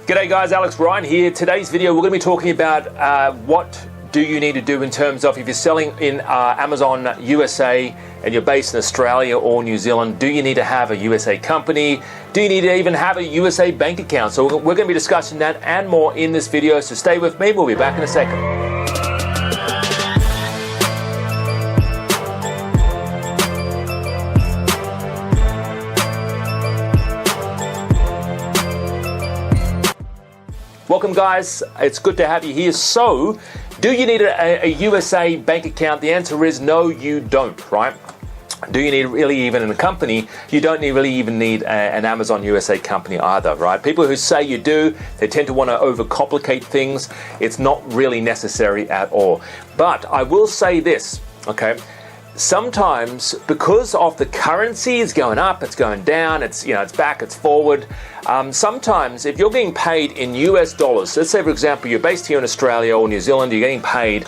G'day guys, Alex Ryan here. Today's video we're going to be talking about what do you need to do in terms of if you're selling in Amazon USA and you're based in Australia or New Zealand. Do you need to have a USA company? Do you need to even have a USA bank account? So we're going to be discussing that and more in this video, so stay with me. We'll be back in a second. Welcome guys, it's good to have you here. So, do you need a USA bank account? The answer is no, you don't, right? Do you need really even in a company? You don't really even need an Amazon USA company either, right? People who say you do, they tend to want to overcomplicate things. It's not really necessary at all. But I will say this, okay? Sometimes, because of the currency is going up, it's going down, it's back, it's forward. Sometimes, if you're getting paid in US dollars, let's say for example you're based here in Australia or New Zealand, you're getting paid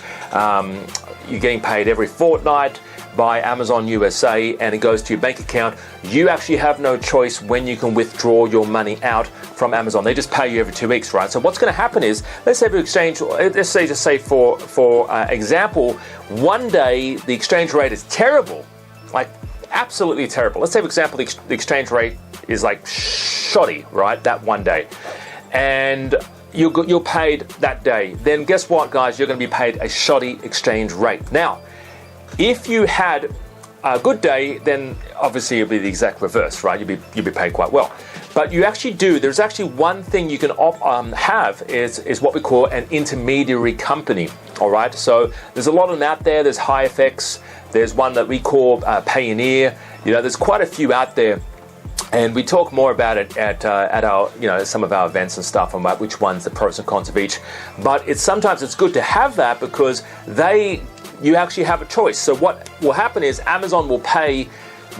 every fortnight by Amazon USA, and it goes to your bank account. You actually have no choice when you can withdraw your money out from Amazon. They just pay you every 2 weeks, right? So what's going to happen is, let's say for example, one day the exchange rate is terrible, like absolutely terrible. Let's say for example the exchange rate is like shoddy, right? That one day, and you're paid that day. Then guess what, guys? You're going to be paid a shoddy exchange rate. Now, if you had a good day, then obviously it'll be the exact reverse, right? You'll be paid quite well. But you actually do. There's actually one thing you can have is what we call an intermediary company. All right. So there's a lot of them out there. There's HiFX. There's one that we call Payoneer. There's quite a few out there. And we talk more about it at our, some of our events and stuff, about which ones, the pros and cons of each. But sometimes it's good to have that because you actually have a choice. So what will happen is Amazon will pay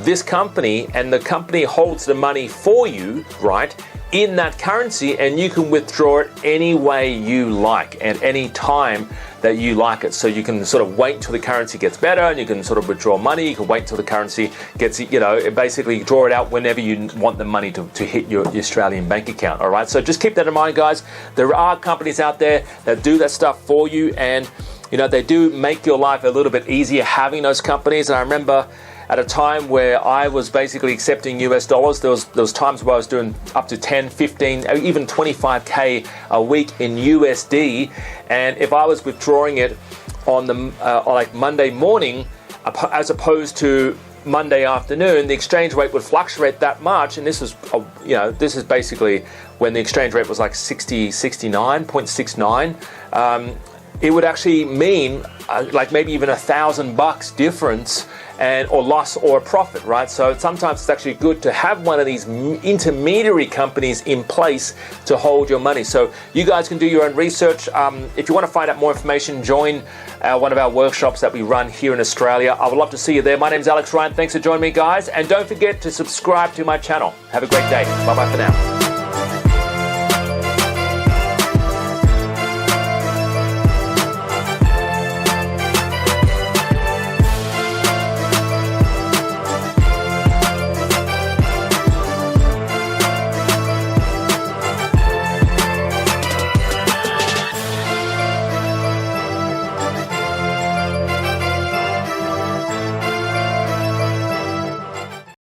this company, and the company holds the money for you, right, in that currency, and you can withdraw it any way you like at any time that you like it. So you can sort of wait until the currency gets better, and you can sort of withdraw money. You can wait until the currency gets, basically draw it out whenever you want the money to hit your Australian bank account. All right. So just keep that in mind, guys. There are companies out there that do that stuff for you, and they do make your life a little bit easier having those companies. And I remember at a time where I was basically accepting US dollars, there was times where I was doing up to 10, 15, even 25K a week in USD. And if I was withdrawing it on like Monday morning, as opposed to Monday afternoon, the exchange rate would fluctuate that much. And this is basically when the exchange rate was like 69.69. It would actually mean like maybe even $1,000 difference or loss or a profit, right? So sometimes it's actually good to have one of these intermediary companies in place to hold your money. So you guys can do your own research. If you want to find out more information, join one of our workshops that we run here in Australia. I would love to see you there. My name's Alex Ryan. Thanks for joining me, guys. And don't forget to subscribe to my channel. Have a great day. Bye-bye for now.